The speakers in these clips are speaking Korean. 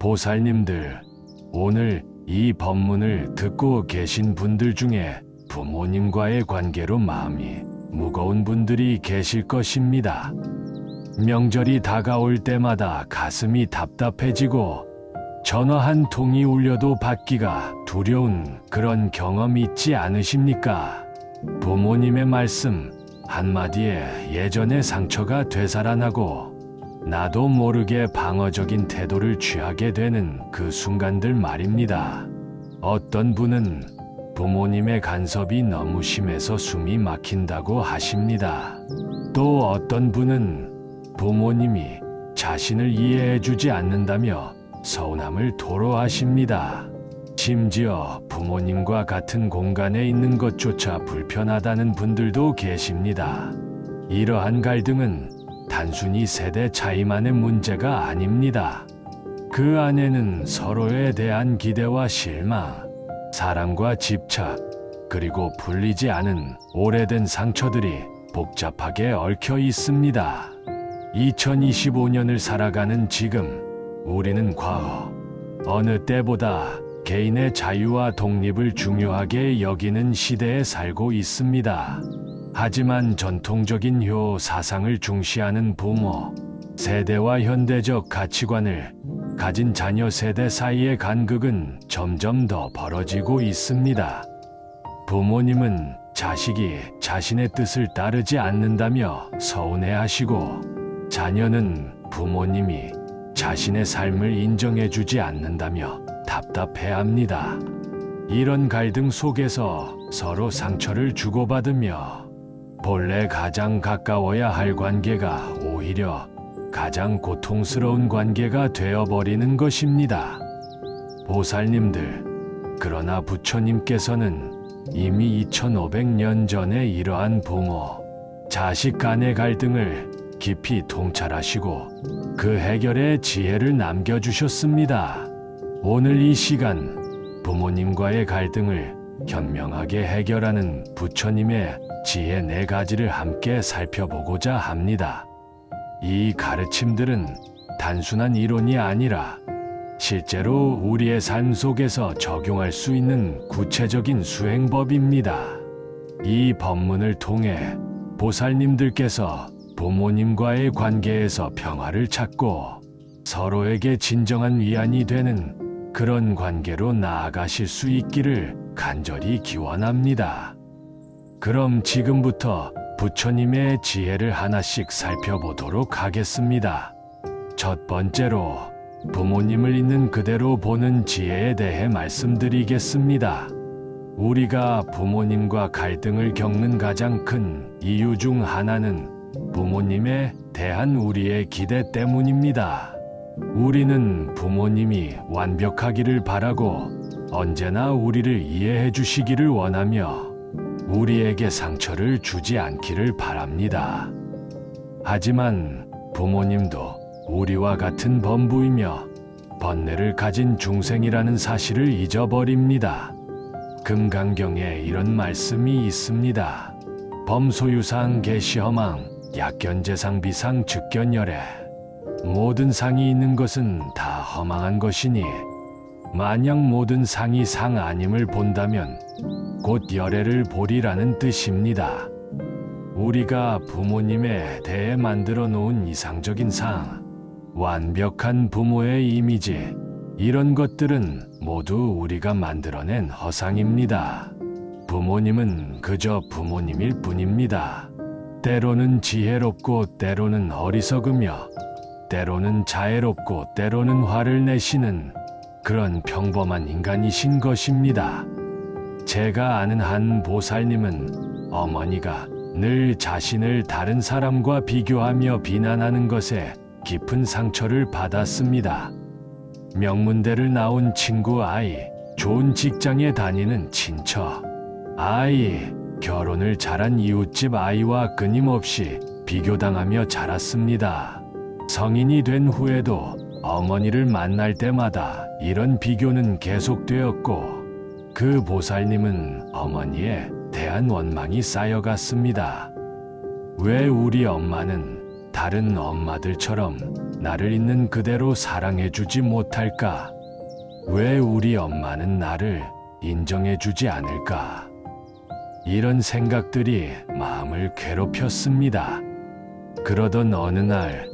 보살님들, 오늘 이 법문을 듣고 계신 분들 중에 부모님과의 관계로 마음이 무거운 분들이 계실 것입니다. 명절이 다가올 때마다 가슴이 답답해지고 전화 한 통이 울려도 받기가 두려운 그런 경험 있지 않으십니까? 부모님의 말씀 한마디에 예전의 상처가 되살아나고 나도 모르게 방어적인 태도를 취하게 되는 그 순간들 말입니다. 어떤 분은 부모님의 간섭이 너무 심해서 숨이 막힌다고 하십니다. 또 어떤 분은 부모님이 자신을 이해해주지 않는다며 서운함을 토로하십니다. 심지어 부모님과 같은 공간에 있는 것조차 불편하다는 분들도 계십니다. 이러한 갈등은 단순히 세대 차이만의 문제가 아닙니다. 그 안에는 서로에 대한 기대와 실망, 사랑과 집착, 그리고 풀리지 않은 오래된 상처들이 복잡하게 얽혀 있습니다. 2025년을 살아가는 지금, 우리는 과거, 어느 때보다 개인의 자유와 독립을 중요하게 여기는 시대에 살고 있습니다. 하지만 전통적인 효 사상을 중시하는 부모, 세대와 현대적 가치관을 가진 자녀 세대 사이의 간극은 점점 더 벌어지고 있습니다. 부모님은 자식이 자신의 뜻을 따르지 않는다며 서운해하시고, 자녀는 부모님이 자신의 삶을 인정해주지 않는다며 답답해합니다. 이런 갈등 속에서 서로 상처를 주고받으며 본래 가장 가까워야 할 관계가 오히려 가장 고통스러운 관계가 되어버리는 것입니다. 보살님들, 그러나 부처님께서는 이미 2500년 전에 이러한 부모, 자식 간의 갈등을 깊이 통찰하시고 그 해결의 지혜를 남겨주셨습니다. 오늘 이 시간, 부모님과의 갈등을 현명하게 해결하는 부처님의 지혜 4가지를 함께 살펴보고자 합니다. 이 가르침들은 단순한 이론이 아니라 실제로 우리의 삶 속에서 적용할 수 있는 구체적인 수행법입니다. 이 법문을 통해 보살님들께서 부모님과의 관계에서 평화를 찾고 서로에게 진정한 위안이 되는 그런 관계로 나아가실 수 있기를 간절히 기원합니다. 그럼 지금부터 부처님의 지혜를 하나씩 살펴보도록 하겠습니다. 첫 번째로 부모님을 있는 그대로 보는 지혜에 대해 말씀드리겠습니다. 우리가 부모님과 갈등을 겪는 가장 큰 이유 중 하나는 부모님에 대한 우리의 기대 때문입니다. 우리는 부모님이 완벽하기를 바라고 언제나 우리를 이해해 주시기를 원하며 우리에게 상처를 주지 않기를 바랍니다. 하지만 부모님도 우리와 같은 범부이며 번뇌를 가진 중생이라는 사실을 잊어버립니다. 금강경에 이런 말씀이 있습니다. 범소유상 계시허망 약견재상 비상 즉견열애. 모든 상이 있는 것은 다 허망한 것이니 만약 모든 상이 상 아님을 본다면 곧 열애를 보리라는 뜻입니다. 우리가 부모님에 대해 만들어 놓은 이상적인 상, 완벽한 부모의 이미지, 이런 것들은 모두 우리가 만들어낸 허상입니다. 부모님은 그저 부모님일 뿐입니다. 때로는 지혜롭고 때로는 어리석으며 때로는 자애롭고 때로는 화를 내시는 그런 평범한 인간이신 것입니다. 제가 아는 한 보살님은 어머니가 늘 자신을 다른 사람과 비교하며 비난하는 것에 깊은 상처를 받았습니다. 명문대를 나온 친구 아이, 좋은 직장에 다니는 친처 아이, 결혼을 잘한 이웃집 아이와 끊임없이 비교당하며 자랐습니다. 성인이 된 후에도 어머니를 만날 때마다 이런 비교는 계속되었고 그 보살님은 어머니에 대한 원망이 쌓여갔습니다. 왜 우리 엄마는 다른 엄마들처럼 나를 있는 그대로 사랑해주지 못할까? 왜 우리 엄마는 나를 인정해주지 않을까? 이런 생각들이 마음을 괴롭혔습니다. 그러던 어느 날,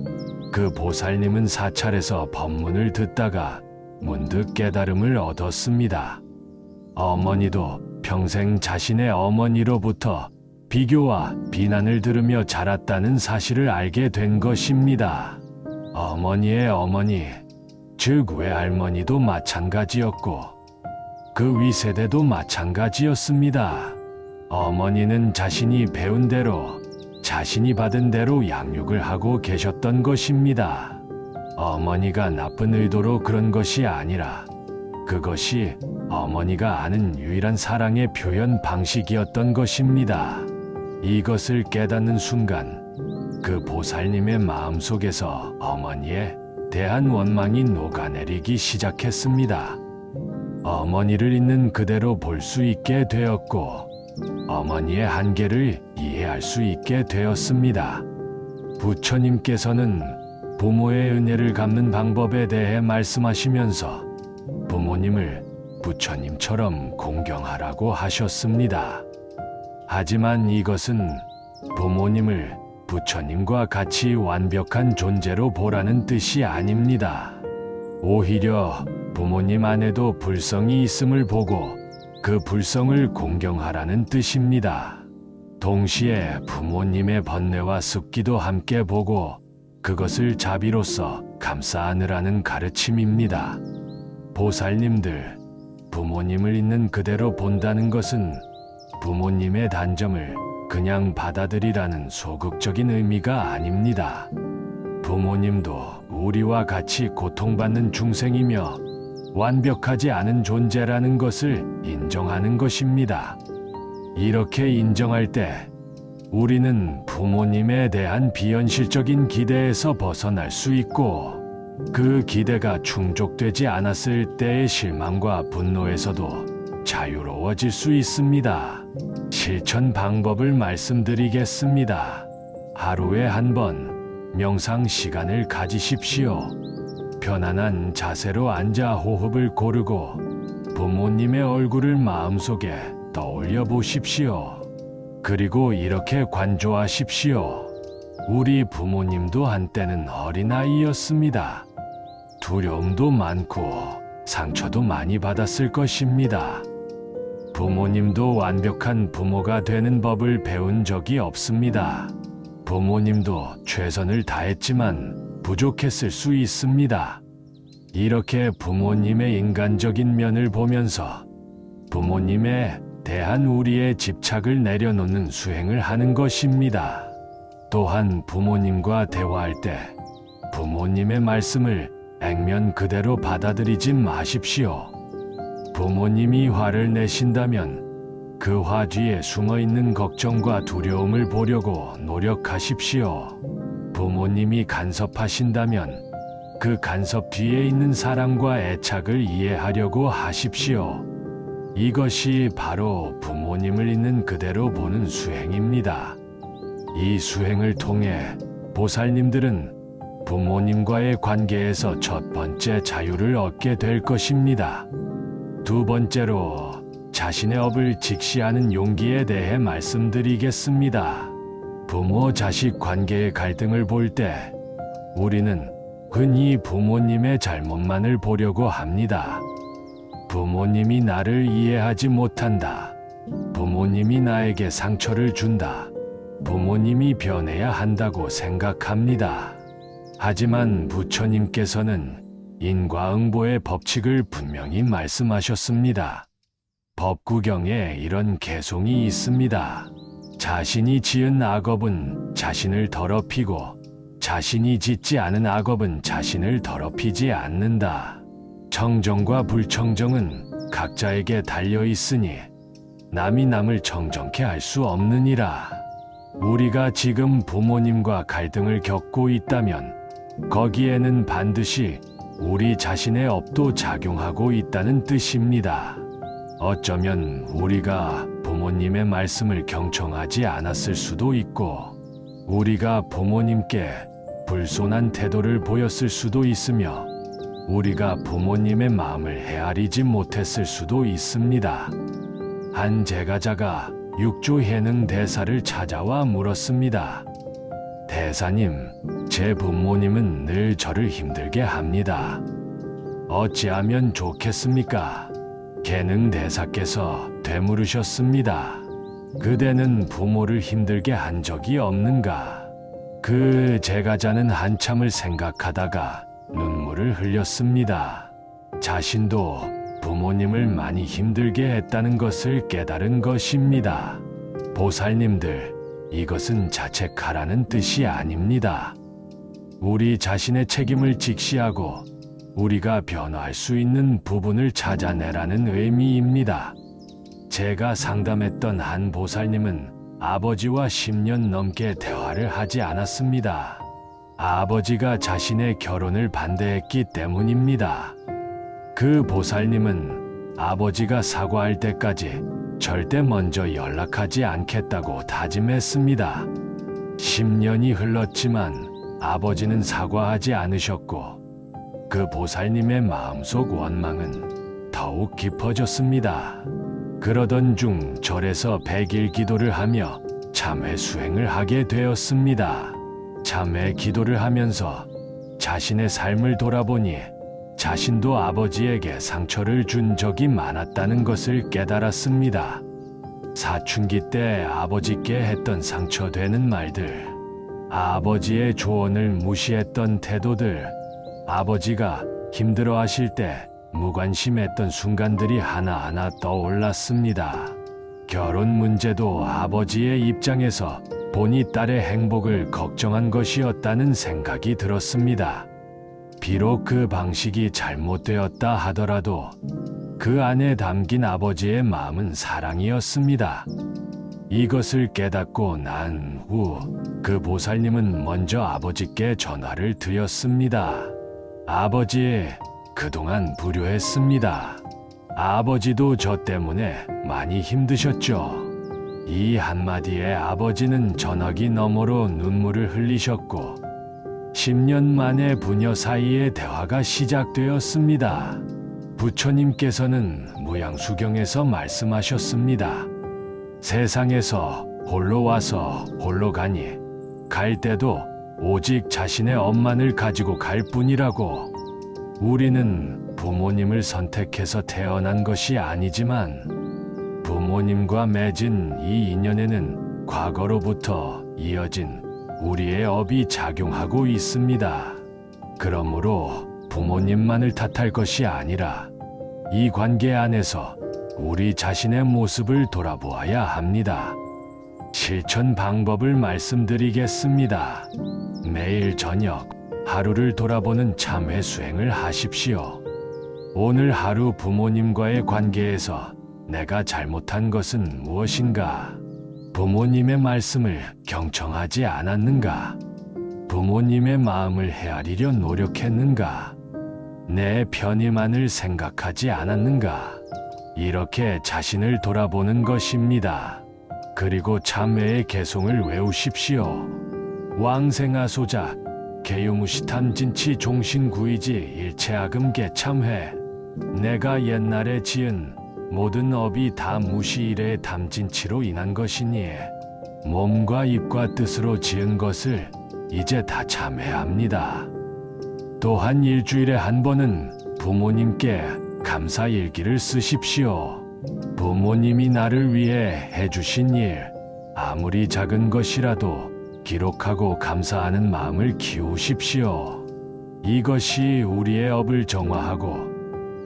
그 보살님은 사찰에서 법문을 듣다가 문득 깨달음을 얻었습니다. 어머니도 평생 자신의 어머니로부터 비교와 비난을 들으며 자랐다는 사실을 알게 된 것입니다. 어머니의 어머니, 즉 외할머니도 마찬가지였고 그 윗세대도 마찬가지였습니다. 어머니는 자신이 배운 대로, 자신이 받은 대로 양육을 하고 계셨던 것입니다. 어머니가 나쁜 의도로 그런 것이 아니라 그것이 어머니가 아는 유일한 사랑의 표현 방식이었던 것입니다. 이것을 깨닫는 순간 그 보살님의 마음속에서 어머니에 대한 원망이 녹아내리기 시작했습니다. 어머니를 있는 그대로 볼 수 있게 되었고 어머니의 한계를 이해할 수 있게 되었습니다. 부처님께서는 부모의 은혜를 갚는 방법에 대해 말씀하시면서 부모님을 부처님처럼 공경하라고 하셨습니다. 하지만 이것은 부모님을 부처님과 같이 완벽한 존재로 보라는 뜻이 아닙니다. 오히려 부모님 안에도 불성이 있음을 보고 그 불성을 공경하라는 뜻입니다. 동시에 부모님의 번뇌와 습기도 함께 보고 그것을 자비로써 감싸 안으라는 가르침입니다. 보살님들, 부모님을 있는 그대로 본다는 것은 부모님의 단점을 그냥 받아들이라는 소극적인 의미가 아닙니다. 부모님도 우리와 같이 고통받는 중생이며 완벽하지 않은 존재라는 것을 인정하는 것입니다. 이렇게 인정할 때 우리는 부모님에 대한 비현실적인 기대에서 벗어날 수 있고 그 기대가 충족되지 않았을 때의 실망과 분노에서도 자유로워질 수 있습니다. 실천 방법을 말씀드리겠습니다. 하루에 한 번 명상 시간을 가지십시오. 편안한 자세로 앉아 호흡을 고르고 부모님의 얼굴을 마음속에 떠올려 보십시오. 그리고 이렇게 관조하십시오. 우리 부모님도 한때는 어린아이였습니다. 두려움도 많고 상처도 많이 받았을 것입니다. 부모님도 완벽한 부모가 되는 법을 배운 적이 없습니다. 부모님도 최선을 다했지만 부족했을 수 있습니다. 이렇게 부모님의 인간적인 면을 보면서 부모님에 대한 우리의 집착을 내려놓는 수행을 하는 것입니다. 또한 부모님과 대화할 때 부모님의 말씀을 액면 그대로 받아들이지 마십시오. 부모님이 화를 내신다면 그 화 뒤에 숨어있는 걱정과 두려움을 보려고 노력하십시오. 부모님이 간섭하신다면 그 간섭 뒤에 있는 사랑과 애착을 이해하려고 하십시오. 이것이 바로 부모님을 있는 그대로 보는 수행입니다. 이 수행을 통해 보살님들은 부모님과의 관계에서 첫 번째 자유를 얻게 될 것입니다. 두 번째로 자신의 업을 직시하는 용기에 대해 말씀드리겠습니다. 부모-자식 관계의 갈등을 볼 때 우리는 흔히 부모님의 잘못만을 보려고 합니다. 부모님이 나를 이해하지 못한다. 부모님이 나에게 상처를 준다. 부모님이 변해야 한다고 생각합니다. 하지만 부처님께서는 인과응보의 법칙을 분명히 말씀하셨습니다. 법구경에 이런 개송이 있습니다. 자신이 지은 악업은 자신을 더럽히고 자신이 짓지 않은 악업은 자신을 더럽히지 않는다. 청정과 불청정은 각자에게 달려 있으니 남이 남을 청정케 할 수 없느니라. 우리가 지금 부모님과 갈등을 겪고 있다면 거기에는 반드시 우리 자신의 업도 작용하고 있다는 뜻입니다. 어쩌면 우리가 부모님의 말씀을 경청하지 않았을 수도 있고 우리가 부모님께 불손한 태도를 보였을 수도 있으며 우리가 부모님의 마음을 헤아리지 못했을 수도 있습니다. 한 제가자가 육조해능 대사를 찾아와 물었습니다. 대사님, 제 부모님은 늘 저를 힘들게 합니다. 어찌하면 좋겠습니까? 계능 대사께서 되물으셨습니다. 그대는 부모를 힘들게 한 적이 없는가? 그 제가자는 한참을 생각하다가 눈물을 흘렸습니다. 자신도 부모님을 많이 힘들게 했다는 것을 깨달은 것입니다. 보살님들, 이것은 자책하라는 뜻이 아닙니다. 우리 자신의 책임을 직시하고 우리가 변화할 수 있는 부분을 찾아내라는 의미입니다. 제가 상담했던 한 보살님은 아버지와 10년 넘게 대화를 하지 않았습니다. 아버지가 자신의 결혼을 반대했기 때문입니다. 그 보살님은 아버지가 사과할 때까지 절대 먼저 연락하지 않겠다고 다짐했습니다. 10년이 흘렀지만 아버지는 사과하지 않으셨고 그 보살님의 마음속 원망은 더욱 깊어졌습니다. 그러던 중 절에서 100일 기도를 하며 참회 수행을 하게 되었습니다. 참회 기도를 하면서 자신의 삶을 돌아보니 자신도 아버지에게 상처를 준 적이 많았다는 것을 깨달았습니다. 사춘기 때 아버지께 했던 상처되는 말들, 아버지의 조언을 무시했던 태도들, 아버지가 힘들어하실 때 무관심했던 순간들이 하나하나 떠올랐습니다. 결혼 문제도 아버지의 입장에서 본이 딸의 행복을 걱정한 것이었다는 생각이 들었습니다. 비록 그 방식이 잘못되었다 하더라도 그 안에 담긴 아버지의 마음은 사랑이었습니다. 이것을 깨닫고 난 후 그 보살님은 먼저 아버지께 전화를 드렸습니다. 아버지, 그동안 불효했습니다. 아버지도 저 때문에 많이 힘드셨죠. 이 한마디에 아버지는 전화기 너머로 눈물을 흘리셨고 10년 만에 부녀 사이의 대화가 시작되었습니다. 부처님께서는 무양수경에서 말씀하셨습니다. 세상에서 홀로 와서 홀로 가니 갈 때도 오직 자신의 엄만을 가지고 갈 뿐이라고. 우리는 부모님을 선택해서 태어난 것이 아니지만 부모님과 맺은 이 인연에는 과거로부터 이어진 우리의 업이 작용하고 있습니다. 그러므로 부모님만을 탓할 것이 아니라 이 관계 안에서 우리 자신의 모습을 돌아보아야 합니다. 실천 방법을 말씀드리겠습니다. 매일 저녁 하루를 돌아보는 참회 수행을 하십시오. 오늘 하루 부모님과의 관계에서 내가 잘못한 것은 무엇인가? 부모님의 말씀을 경청하지 않았는가? 부모님의 마음을 헤아리려 노력했는가? 내 편의만을 생각하지 않았는가? 이렇게 자신을 돌아보는 것입니다. 그리고 참회의 개송을 외우십시오. 왕생아소자 개유무시탐진치 종신구이지 일체아금계 참회. 내가 옛날에 지은 모든 업이 다 무시일의 담진치로 인한 것이니 몸과 입과 뜻으로 지은 것을 이제 다 참회합니다. 또한 일주일에 한 번은 부모님께 감사일기를 쓰십시오. 부모님이 나를 위해 해주신 일, 아무리 작은 것이라도 기록하고 감사하는 마음을 키우십시오. 이것이 우리의 업을 정화하고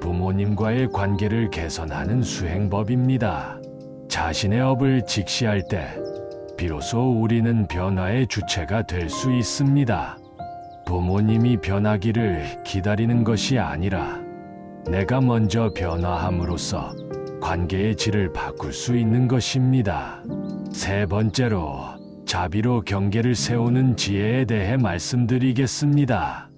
부모님과의 관계를 개선하는 수행법입니다. 자신의 업을 직시할 때 비로소 우리는 변화의 주체가 될 수 있습니다. 부모님이 변하기를 기다리는 것이 아니라 내가 먼저 변화함으로써 관계의 질을 바꿀 수 있는 것입니다. 세 번째로 자비로 경계를 세우는 지혜에 대해 말씀드리겠습니다.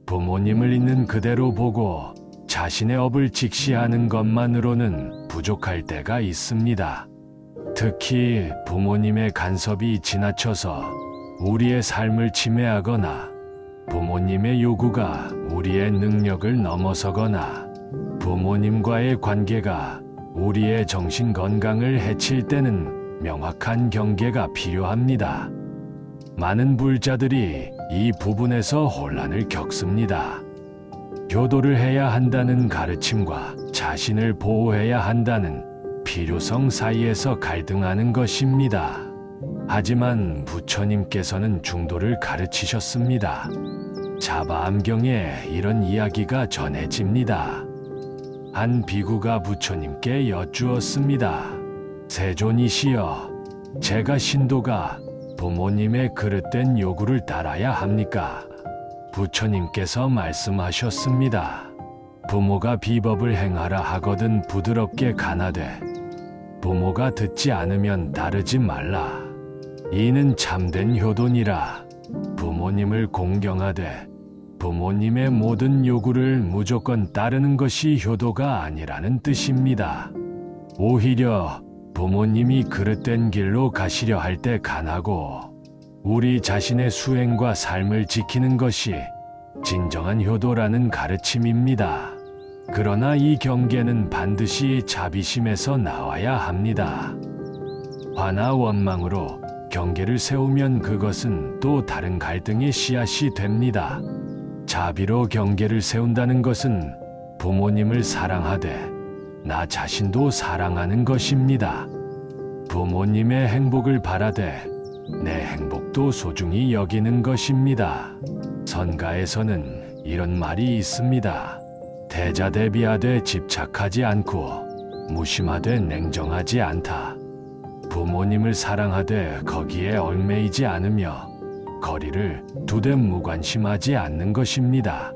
부모님을 있는 그대로 보고 자신의 업을 직시하는 것만으로는 부족할 때가 있습니다. 특히 부모님의 간섭이 지나쳐서 우리의 삶을 침해하거나 부모님의 요구가 우리의 능력을 넘어서거나 부모님과의 관계가 우리의 정신 건강을 해칠 때는 명확한 경계가 필요합니다. 많은 불자들이 이 부분에서 혼란을 겪습니다. 효도를 해야 한다는 가르침과 자신을 보호해야 한다는 필요성 사이에서 갈등하는 것입니다. 하지만 부처님께서는 중도를 가르치셨습니다. 자바암경에 이런 이야기가 전해집니다. 한 비구가 부처님께 여쭈었습니다. 세존이시여, 제가 신도가 부모님의 그릇된 요구를 따라야 합니까? 부처님께서 말씀하셨습니다. 부모가 비법을 행하라 하거든 부드럽게 가나되 부모가 듣지 않으면 따르지 말라. 이는 참된 효도니라. 부모님을 공경하되 부모님의 모든 요구를 무조건 따르는 것이 효도가 아니라는 뜻입니다. 오히려 부모님이 그릇된 길로 가시려 할 때 간하고 우리 자신의 수행과 삶을 지키는 것이 진정한 효도라는 가르침입니다. 그러나 이 경계는 반드시 자비심에서 나와야 합니다. 화나 원망으로 경계를 세우면 그것은 또 다른 갈등의 씨앗이 됩니다. 자비로 경계를 세운다는 것은 부모님을 사랑하되 나 자신도 사랑하는 것입니다. 부모님의 행복을 바라되 내 행복도 소중히 여기는 것입니다. 선가에서는 이런 말이 있습니다. 대자대비하되 집착하지 않고 무심하되 냉정하지 않다. 부모님을 사랑하되 거기에 얽매이지 않으며 거리를 두되 무관심하지 않는 것입니다.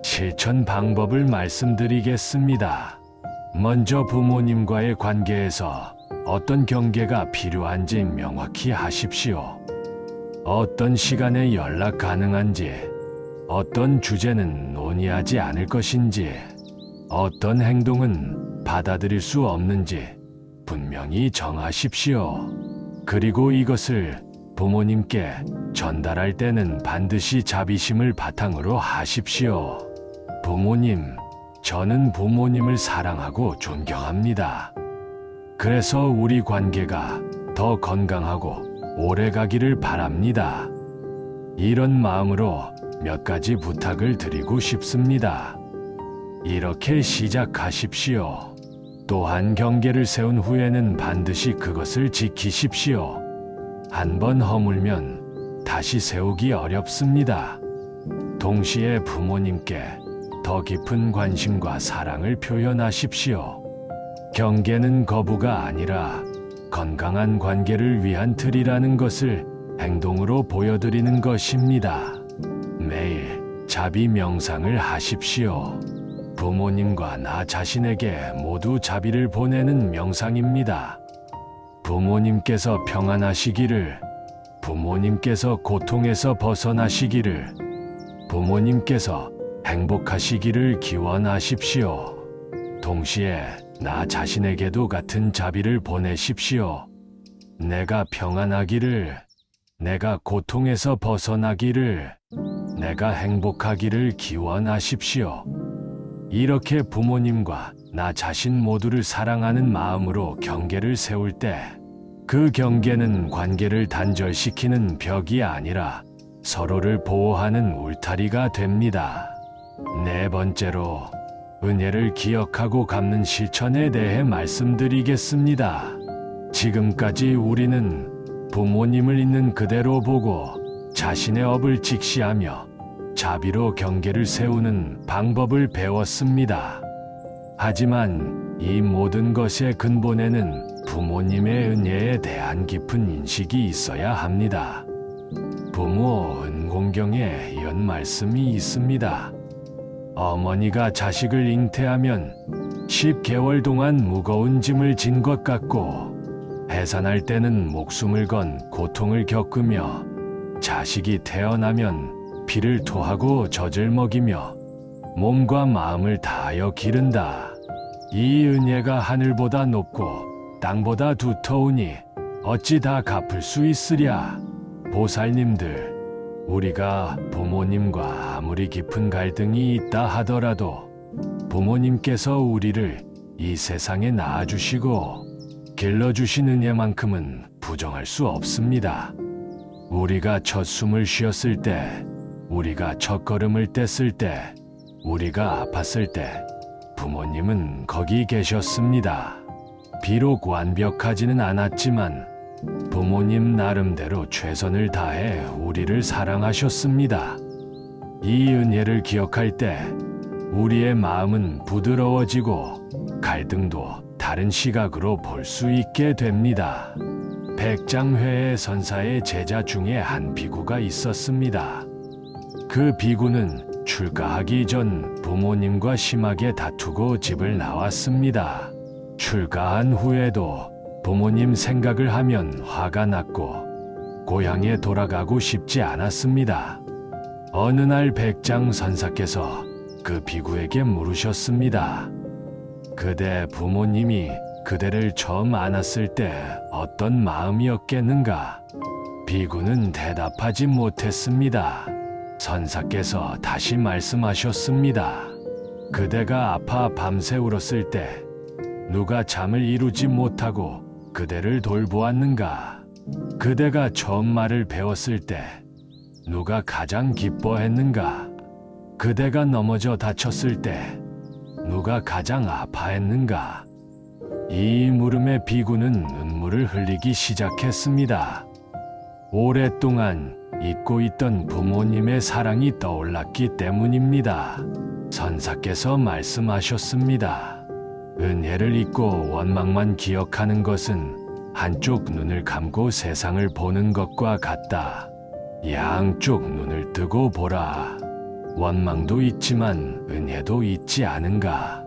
실천 방법을 말씀드리겠습니다. 먼저 부모님과의 관계에서 어떤 경계가 필요한지 명확히 하십시오. 어떤 시간에 연락 가능한지, 어떤 주제는 논의하지 않을 것인지, 어떤 행동은 받아들일 수 없는지 분명히 정하십시오. 그리고 이것을 부모님께 전달할 때는 반드시 자비심을 바탕으로 하십시오. 부모님, 저는 부모님을 사랑하고 존경합니다. 그래서 우리 관계가 더 건강하고 오래 가기를 바랍니다. 이런 마음으로 몇 가지 부탁을 드리고 싶습니다. 이렇게 시작하십시오. 또한 경계를 세운 후에는 반드시 그것을 지키십시오. 한번 허물면 다시 세우기 어렵습니다. 동시에 부모님께 더 깊은 관심과 사랑을 표현하십시오. 경계는 거부가 아니라 건강한 관계를 위한 틀이라는 것을 행동으로 보여드리는 것입니다. 매일 자비 명상을 하십시오. 부모님과 나 자신에게 모두 자비를 보내는 명상입니다. 부모님께서 평안하시기를, 부모님께서 고통에서 벗어나시기를, 부모님께서 행복하시기를 기원하십시오. 동시에 나 자신에게도 같은 자비를 보내십시오. 내가 평안하기를, 내가 고통에서 벗어나기를, 내가 행복하기를 기원하십시오. 이렇게 부모님과 나 자신 모두를 사랑하는 마음으로 경계를 세울 때 그 경계는 관계를 단절시키는 벽이 아니라 서로를 보호하는 울타리가 됩니다. 네 번째로 은혜를 기억하고 갚는 실천에 대해 말씀드리겠습니다. 지금까지 우리는 부모님을 있는 그대로 보고 자신의 업을 직시하며 자비로 경계를 세우는 방법을 배웠습니다. 하지만 이 모든 것의 근본에는 부모님의 은혜에 대한 깊은 인식이 있어야 합니다. 부모 은공경에 이런 말씀이 있습니다. 어머니가 자식을 잉태하면 10개월 동안 무거운 짐을 진 것 같고 해산할 때는 목숨을 건 고통을 겪으며 자식이 태어나면 피를 토하고 젖을 먹이며 몸과 마음을 다하여 기른다. 이 은혜가 하늘보다 높고 땅보다 두터우니 어찌 다 갚을 수 있으랴. 보살님들, 우리가 부모님과 아무리 깊은 갈등이 있다 하더라도 부모님께서 우리를 이 세상에 낳아주시고 길러주신 은혜만큼은 부정할 수 없습니다. 우리가 첫 숨을 쉬었을 때, 우리가 첫 걸음을 뗐을 때, 우리가 아팠을 때 부모님은 거기 계셨습니다. 비록 완벽하지는 않았지만 부모님 나름대로 최선을 다해 우리를 사랑하셨습니다. 이 은혜를 기억할 때 우리의 마음은 부드러워지고 갈등도 다른 시각으로 볼 수 있게 됩니다. 백장회의 선사의 제자 중에 한 비구가 있었습니다. 그 비구는 출가하기 전 부모님과 심하게 다투고 집을 나왔습니다. 출가한 후에도 부모님 생각을 하면 화가 났고 고향에 돌아가고 싶지 않았습니다. 어느 날 백장 선사께서 그 비구에게 물으셨습니다. 그대 부모님이 그대를 처음 안았을 때 어떤 마음이었겠는가? 비구는 대답하지 못했습니다. 선사께서 다시 말씀하셨습니다. 그대가 아파 밤새 울었을 때 누가 잠을 이루지 못하고 그대를 돌보았는가? 그대가 처음 말을 배웠을 때 누가 가장 기뻐했는가? 그대가 넘어져 다쳤을 때 누가 가장 아파했는가? 이 물음에 비구는 눈물을 흘리기 시작했습니다. 오랫동안 잊고 있던 부모님의 사랑이 떠올랐기 때문입니다. 선사께서 말씀하셨습니다. 은혜를 잊고 원망만 기억하는 것은 한쪽 눈을 감고 세상을 보는 것과 같다. 양쪽 눈을 뜨고 보라. 원망도 있지만 은혜도 있지 않은가.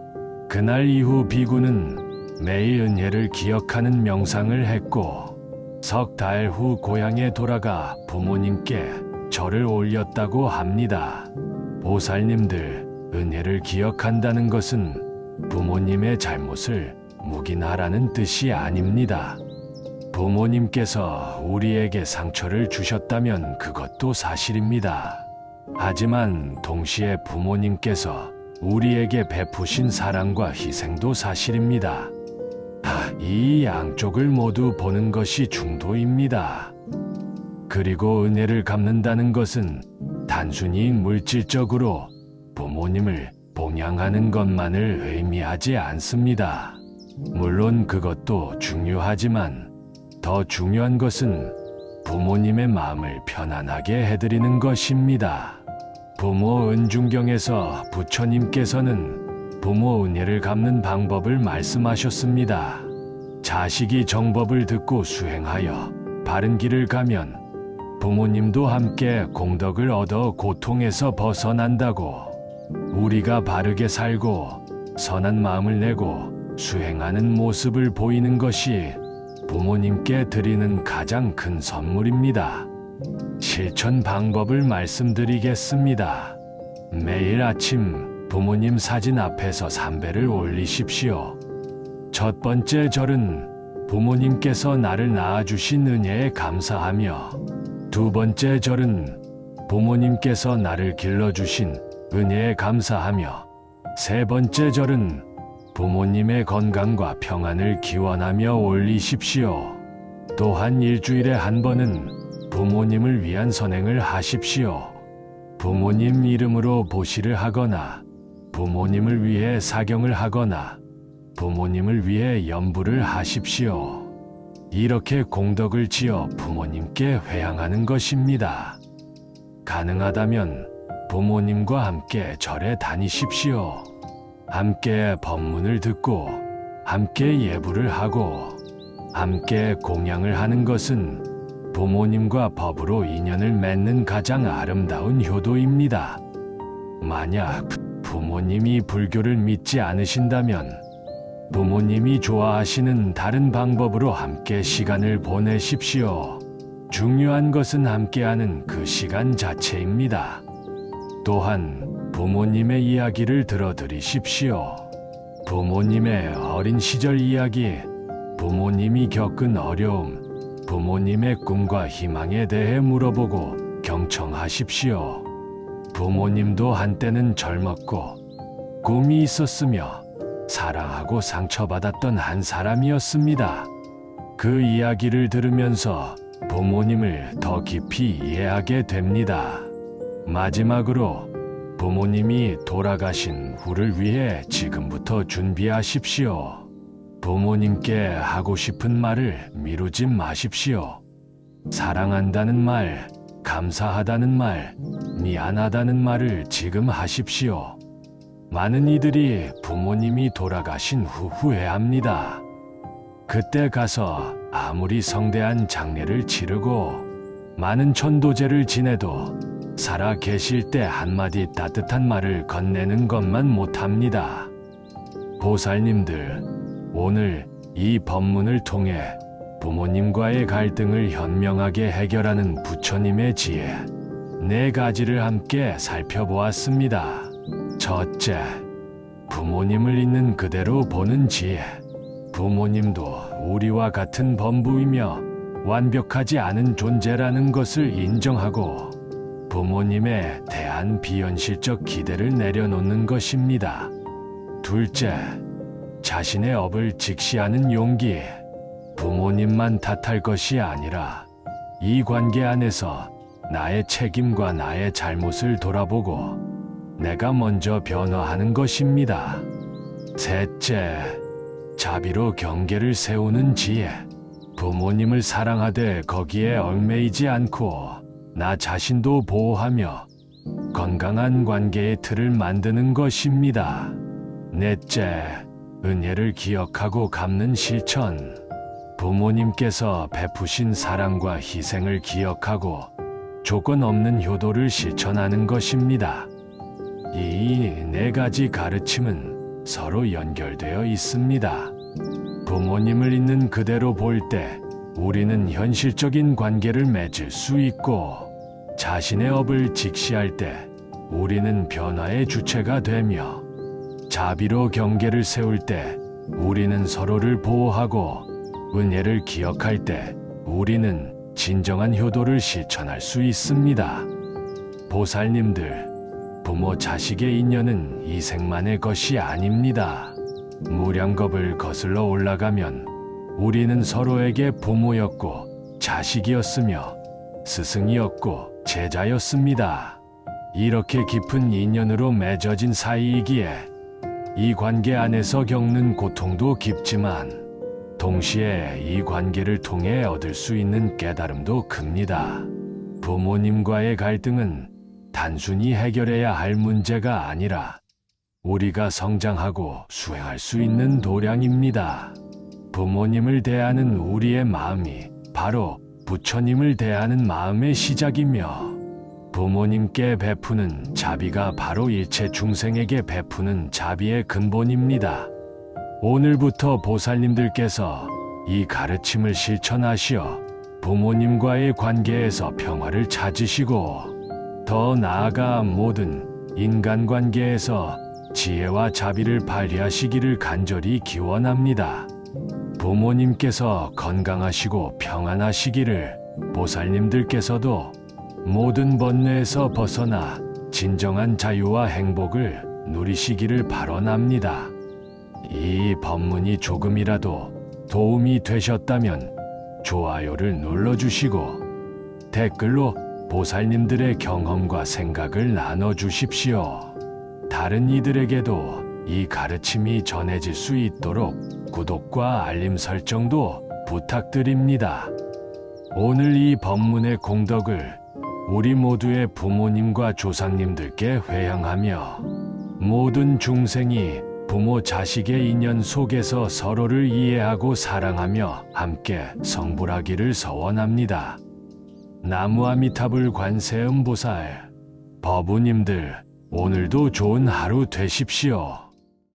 그날 이후 비구는 매일 은혜를 기억하는 명상을 했고 석 달 후 고향에 돌아가 부모님께 절을 올렸다고 합니다. 보살님들, 은혜를 기억한다는 것은 부모님의 잘못을 묵인하라는 뜻이 아닙니다. 부모님께서 우리에게 상처를 주셨다면 그것도 사실입니다. 하지만 동시에 부모님께서 우리에게 베푸신 사랑과 희생도 사실입니다. 이 양쪽을 모두 보는 것이 중도입니다. 그리고 은혜를 갚는다는 것은 단순히 물질적으로 부모님을 봉양하는 것만을 의미하지 않습니다. 물론 그것도 중요하지만 더 중요한 것은 부모님의 마음을 편안하게 해드리는 것입니다. 부모 은중경에서 부처님께서는 부모 은혜를 갚는 방법을 말씀하셨습니다. 자식이 정법을 듣고 수행하여 바른 길을 가면 부모님도 함께 공덕을 얻어 고통에서 벗어난다고. 우리가 바르게 살고 선한 마음을 내고 수행하는 모습을 보이는 것이 부모님께 드리는 가장 큰 선물입니다. 실천 방법을 말씀드리겠습니다. 매일 아침 부모님 사진 앞에서 삼배를 올리십시오. 첫 번째 절은 부모님께서 나를 낳아주신 은혜에 감사하며, 두 번째 절은 부모님께서 나를 길러주신 은혜에 감사하며, 세 번째 절은 부모님의 건강과 평안을 기원하며 올리십시오. 또한 일주일에 한 번은 부모님을 위한 선행을 하십시오. 부모님 이름으로 보시를 하거나, 부모님을 위해 사경을 하거나, 부모님을 위해 염불을 하십시오. 이렇게 공덕을 지어 부모님께 회향하는 것입니다. 가능하다면 부모님과 함께 절에 다니십시오. 함께 법문을 듣고, 함께 예불을 하고, 함께 공양을 하는 것은 부모님과 법으로 인연을 맺는 가장 아름다운 효도입니다. 만약 부모님이 불교를 믿지 않으신다면 부모님이 좋아하시는 다른 방법으로 함께 시간을 보내십시오. 중요한 것은 함께하는 그 시간 자체입니다. 또한 부모님의 이야기를 들어드리십시오. 부모님의 어린 시절 이야기, 부모님이 겪은 어려움, 부모님의 꿈과 희망에 대해 물어보고 경청하십시오. 부모님도 한때는 젊었고 꿈이 있었으며 사랑하고 상처받았던 한 사람이었습니다. 그 이야기를 들으면서 부모님을 더 깊이 이해하게 됩니다. 마지막으로 부모님이 돌아가신 후를 위해 지금부터 준비하십시오. 부모님께 하고 싶은 말을 미루지 마십시오. 사랑한다는 말, 감사하다는 말, 미안하다는 말을 지금 하십시오. 많은 이들이 부모님이 돌아가신 후 후회합니다. 그때 가서 아무리 성대한 장례를 치르고 많은 천도제를 지내도 살아 계실 때 한마디 따뜻한 말을 건네는 것만 못합니다. 보살님들, 오늘 이 법문을 통해 부모님과의 갈등을 현명하게 해결하는 부처님의 지혜 4가지를 함께 살펴보았습니다. 첫째, 부모님을 있는 그대로 보는 지혜. 부모님도 우리와 같은 범부이며 완벽하지 않은 존재라는 것을 인정하고 부모님에 대한 비현실적 기대를 내려놓는 것입니다. 둘째, 자신의 업을 직시하는 용기. 부모님만 탓할 것이 아니라 이 관계 안에서 나의 책임과 나의 잘못을 돌아보고 내가 먼저 변화하는 것입니다. 셋째, 자비로 경계를 세우는 지혜. 부모님을 사랑하되 거기에 얽매이지 않고 나 자신도 보호하며 건강한 관계의 틀을 만드는 것입니다. 넷째, 은혜를 기억하고 갚는 실천. 부모님께서 베푸신 사랑과 희생을 기억하고 조건 없는 효도를 실천하는 것입니다. 이 4가지 가르침은 서로 연결되어 있습니다. 부모님을 있는 그대로 볼 때 우리는 현실적인 관계를 맺을 수 있고 자신의 업을 직시할 때 우리는 변화의 주체가 되며 자비로 경계를 세울 때 우리는 서로를 보호하고 은혜를 기억할 때 우리는 진정한 효도를 실천할 수 있습니다. 보살님들, 부모 자식의 인연은 이 생만의 것이 아닙니다. 무량겁을 거슬러 올라가면 우리는 서로에게 부모였고 자식이었으며 스승이었고 제자였습니다. 이렇게 깊은 인연으로 맺어진 사이이기에 이 관계 안에서 겪는 고통도 깊지만 동시에 이 관계를 통해 얻을 수 있는 깨달음도 큽니다. 부모님과의 갈등은 단순히 해결해야 할 문제가 아니라 우리가 성장하고 수행할 수 있는 도량입니다. 부모님을 대하는 우리의 마음이 바로 부처님을 대하는 마음의 시작이며 부모님께 베푸는 자비가 바로 일체 중생에게 베푸는 자비의 근본입니다. 오늘부터 보살님들께서 이 가르침을 실천하시어 부모님과의 관계에서 평화를 찾으시고 더 나아가 모든 인간관계에서 지혜와 자비를 발휘하시기를 간절히 기원합니다. 부모님께서 건강하시고 평안하시기를, 보살님들께서도 모든 번뇌에서 벗어나 진정한 자유와 행복을 누리시기를 발언합니다. 이 법문이 조금이라도 도움이 되셨다면 좋아요를 눌러주시고 댓글로 보살님들의 경험과 생각을 나눠주십시오. 다른 이들에게도 이 가르침이 전해질 수 있도록 구독과 알림 설정도 부탁드립니다. 오늘 이 법문의 공덕을 우리 모두의 부모님과 조상님들께 회향하며 모든 중생이 부모 자식의 인연 속에서 서로를 이해하고 사랑하며 함께 성불하기를 서원합니다. 나무아미타불 관세음보살. 법우님들, 오늘도 좋은 하루 되십시오.